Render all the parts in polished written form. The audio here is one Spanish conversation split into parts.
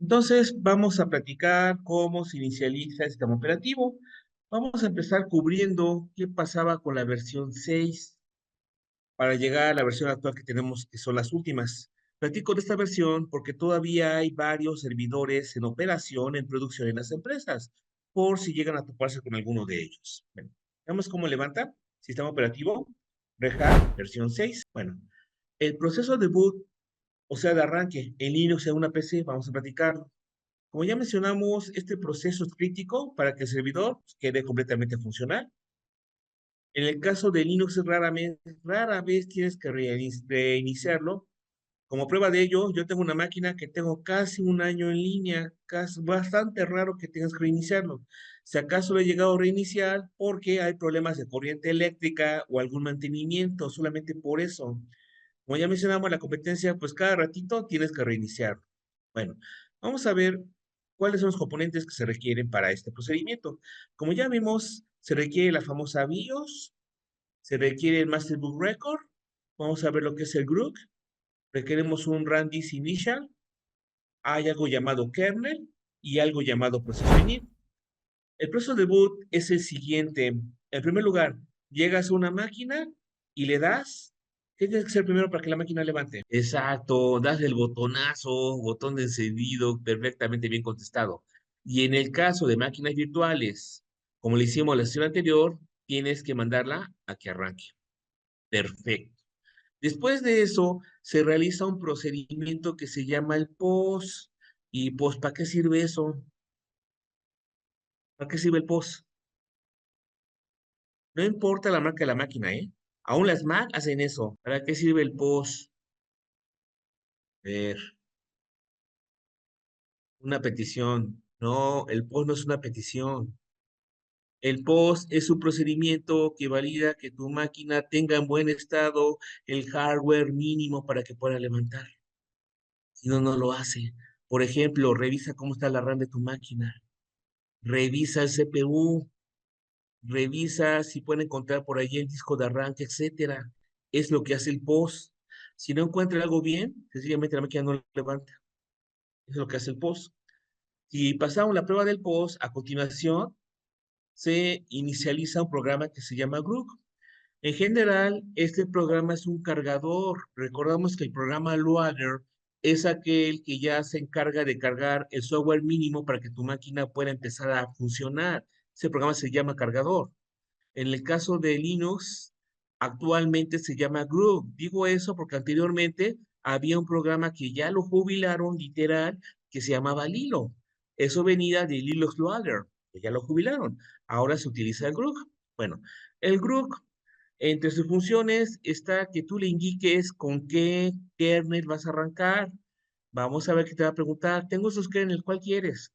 Entonces, vamos a platicar cómo se inicializa el sistema operativo. Vamos a empezar cubriendo qué pasaba con la versión 6 para llegar a la versión actual que tenemos, que son las últimas. Platico de esta versión porque todavía hay varios servidores en operación, en producción en las empresas, por si llegan a toparse con alguno de ellos. Bueno, veamos cómo levanta sistema operativo, Red Hat, versión 6. Bueno, el proceso de boot, o sea, de arranque en Linux en una PC, vamos a platicarlo. Como ya mencionamos, este proceso es crítico para que el servidor quede completamente funcional. En el caso de Linux, rara vez tienes que reiniciarlo. Como prueba de ello, yo tengo una máquina que tengo casi un año en línea, casi, bastante raro que tengas que reiniciarlo. Si acaso lo he llegado a reiniciar porque hay problemas de corriente eléctrica o algún mantenimiento, solamente por eso. Como ya mencionamos, la competencia, pues cada ratito tienes que reiniciarlo. Bueno, vamos a ver cuáles son los componentes que se requieren para este procedimiento. Como ya vimos, se requiere la famosa BIOS, se requiere el Master Boot Record, vamos a ver lo que es el GRUC, requeremos un RANDIS Initial, hay algo llamado kernel y algo llamado proceso init. El proceso de boot es el siguiente. En primer lugar, llegas a una máquina y le das. ¿Qué tienes que hacer primero para que la máquina levante? Exacto, das el botonazo, botón de encendido, perfectamente bien contestado. Y en el caso de máquinas virtuales, como le hicimos la sesión anterior, tienes que mandarla a que arranque. Perfecto. Después de eso, se realiza un procedimiento que se llama el POS. ¿Y pues para qué sirve eso? ¿Para qué sirve el POS? No importa la marca de la máquina, ¿eh? Aún las Mac hacen eso. ¿Para qué sirve el POS? Ver, una petición. No, el POS no es una petición. El POS es un procedimiento que valida que tu máquina tenga en buen estado el hardware mínimo para que pueda levantar. Si no, no lo hace. Por ejemplo, revisa cómo está la RAM de tu máquina. Revisa el CPU. Revisa si puede encontrar por allí el disco de arranque, etcétera. Es lo que hace el POS. Si no encuentra algo bien, sencillamente la máquina no levanta. Eso es lo que hace el POS. Si pasamos la prueba del POS, a continuación se inicializa un programa que se llama Grook. En general, este programa es un cargador. Recordamos que el programa Loader es aquel que ya se encarga de cargar el software mínimo para que tu máquina pueda empezar a funcionar. Ese programa se llama cargador. En el caso de Linux, actualmente se llama Groove. Digo eso porque anteriormente había un programa que ya lo jubilaron literal, que se llamaba Lilo. Eso venía de Linux Loader, que ya lo jubilaron. Ahora se utiliza el Groove. Bueno, el Groove, entre sus funciones está que tú le indiques con qué kernel vas a arrancar. Vamos a ver qué te va a preguntar. Tengo esos kernels, ¿cuál quieres?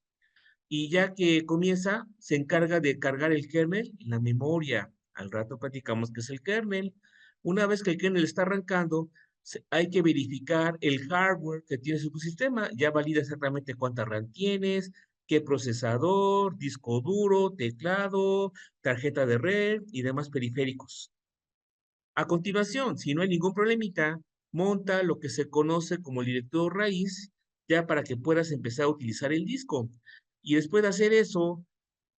Y ya que comienza, se encarga de cargar el kernel en la memoria. Al rato platicamos qué es el kernel. Una vez que el kernel está arrancando, hay que verificar el hardware que tiene su sistema. Ya valida exactamente cuánta RAM tienes, qué procesador, disco duro, teclado, tarjeta de red y demás periféricos. A continuación, si no hay ningún problemita, monta lo que se conoce como el director raíz, ya para que puedas empezar a utilizar el disco. Y después de hacer eso,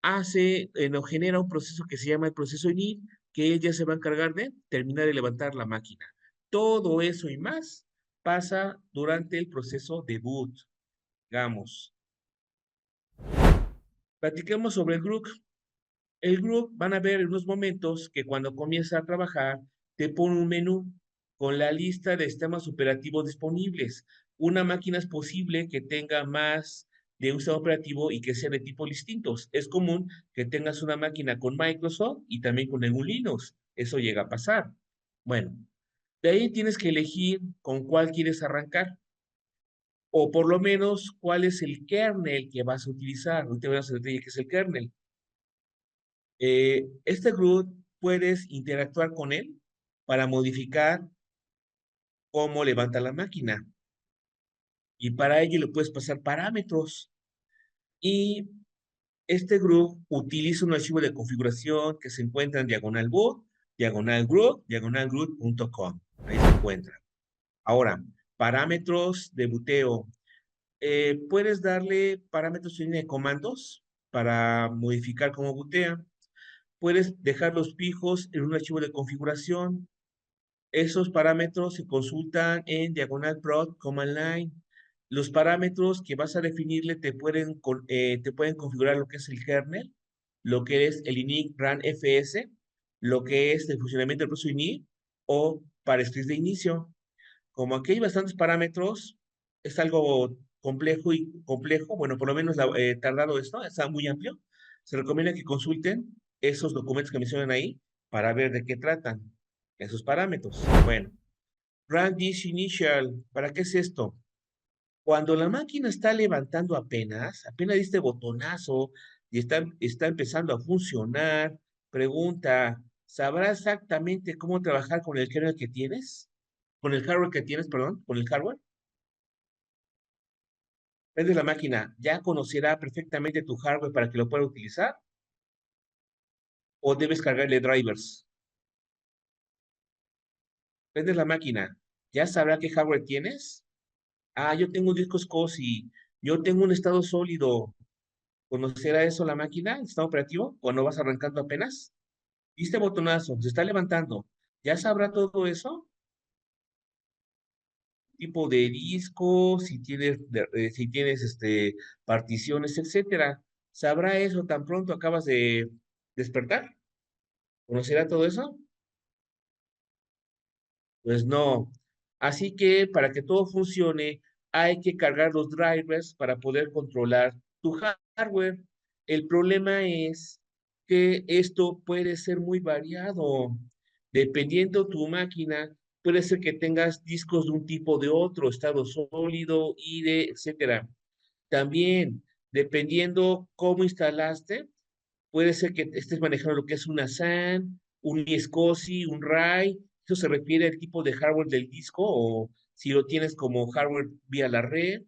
nos genera un proceso que se llama el proceso init, que él ya se va a encargar de terminar de levantar la máquina. Todo eso y más pasa durante el proceso de boot. Digamos, platiquemos sobre el GRUC. El GRUC van a ver en unos momentos que cuando comienza a trabajar, te pone un menú con la lista de sistemas operativos disponibles. Una máquina es posible que tenga más de un sistema operativo y que sea de tipos distintos. Es común que tengas una máquina con Microsoft y también con algún Linux. Eso llega a pasar. Bueno, de ahí tienes que elegir con cuál quieres arrancar o por lo menos cuál es el kernel que vas a utilizar. Ahorita verás el detalle que es el kernel. Este GRUD puedes interactuar con él para modificar cómo levanta la máquina. Y para ello le puedes pasar parámetros. Y este GRUD utiliza un archivo de configuración que se encuentra en diagonal boot, diagonal GRUD, diagonalGRUD.com. Ahí se encuentra. Ahora, parámetros de buteo. Puedes darle parámetros en línea de comandos para modificar cómo bootea. Puedes dejarlos fijos en un archivo de configuración. Esos parámetros se consultan en diagonal prod command line. Los parámetros que vas a definirle te pueden configurar lo que es el kernel, lo que es el init run fs, lo que es el funcionamiento del proceso init o para scripts de inicio. Como aquí hay bastantes parámetros, es algo complejo y complejo, bueno, por lo menos tardado esto, está muy amplio. Se recomienda que consulten esos documentos que mencionan ahí para ver de qué tratan esos parámetros. Bueno, run this initial, ¿para qué es esto? Cuando la máquina está levantando apenas diste botonazo y está empezando a funcionar, pregunta, ¿sabrá exactamente cómo trabajar con el kernel que tienes? Con el hardware que tienes, perdón, con el hardware. Prendes la máquina, ¿ya conocerá perfectamente tu hardware para que lo pueda utilizar? ¿O debes cargarle drivers? Prendes la máquina, ¿ya sabrá qué hardware tienes? Ah, yo tengo un disco SCSI, yo tengo un estado sólido. ¿Conocerá eso la máquina, el sistema operativo, cuando vas arrancando apenas? Diste botonazo, se está levantando. ¿Ya sabrá todo eso? Tipo de disco, si tienes particiones, etcétera. ¿Sabrá eso tan pronto acabas de despertar? ¿Conocerá todo eso? Pues no. Así que para que todo funcione, hay que cargar los drivers para poder controlar tu hardware. El problema es que esto puede ser muy variado. Dependiendo tu máquina, puede ser que tengas discos de un tipo de otro, estado sólido, IDE, etcétera. También, dependiendo cómo instalaste, puede ser que estés manejando lo que es una SAN, un iSCSI, un RAI. Eso se refiere al tipo de hardware del disco o si lo tienes como hardware vía la red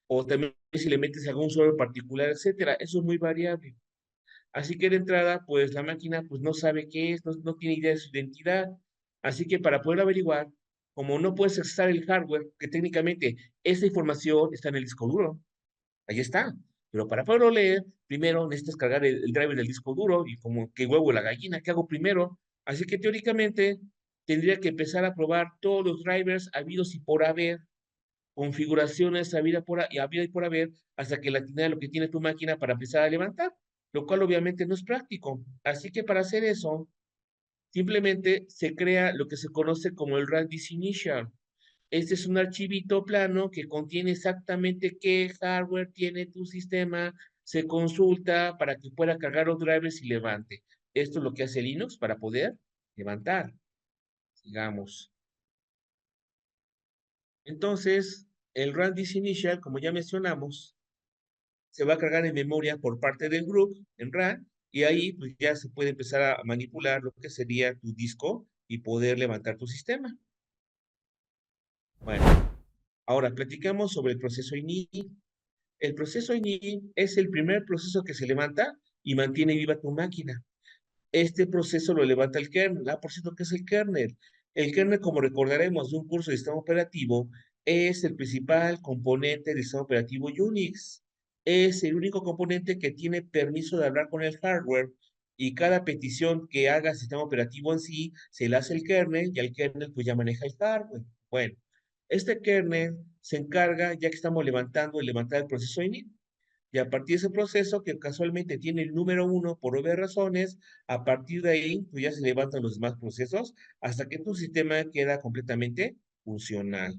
o también si le metes algún software particular, etcétera. Eso es muy variable. Así que de entrada, pues la máquina pues no sabe qué es, no tiene idea de su identidad. Así que para poder averiguar, como no puedes accesar el hardware, que técnicamente esa información está en el disco duro, ahí está. Pero para poderlo leer, primero necesitas cargar el driver del disco duro y como que huevo la gallina, ¿qué hago primero? Así que teóricamente tendría que empezar a probar todos los drivers habidos y por haber, configuraciones habidas y por haber, hasta que la tiene lo que tiene tu máquina para empezar a levantar, lo cual obviamente no es práctico. Así que para hacer eso, simplemente se crea lo que se conoce como el Randis Initial. Este es un archivito plano que contiene exactamente qué hardware tiene tu sistema, se consulta para que pueda cargar los drivers y levante. Esto es lo que hace Linux para poder levantar, digamos. Entonces, el run this initial, como ya mencionamos, se va a cargar en memoria por parte del group, en RAM, y ahí pues ya se puede empezar a manipular lo que sería tu disco y poder levantar tu sistema. Bueno, ahora platicamos sobre el proceso init. El proceso init es el primer proceso que se levanta y mantiene viva tu máquina. Este proceso lo levanta el kernel. Ah, por cierto, ¿qué es el kernel? El kernel, como recordaremos de un curso de sistema operativo, es el principal componente del sistema operativo Unix. Es el único componente que tiene permiso de hablar con el hardware y cada petición que haga el sistema operativo en sí se la hace el kernel y el kernel pues ya maneja el hardware. Bueno, este kernel se encarga, ya que estamos levantando y levantar el proceso init, y a partir de ese proceso, que casualmente tiene el número uno por obvias razones, a partir de ahí, pues ya se levantan los demás procesos hasta que tu sistema queda completamente funcional.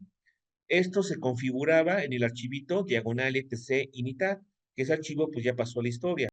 Esto se configuraba en el archivito diagonal etc initar, que ese archivo pues ya pasó a la historia.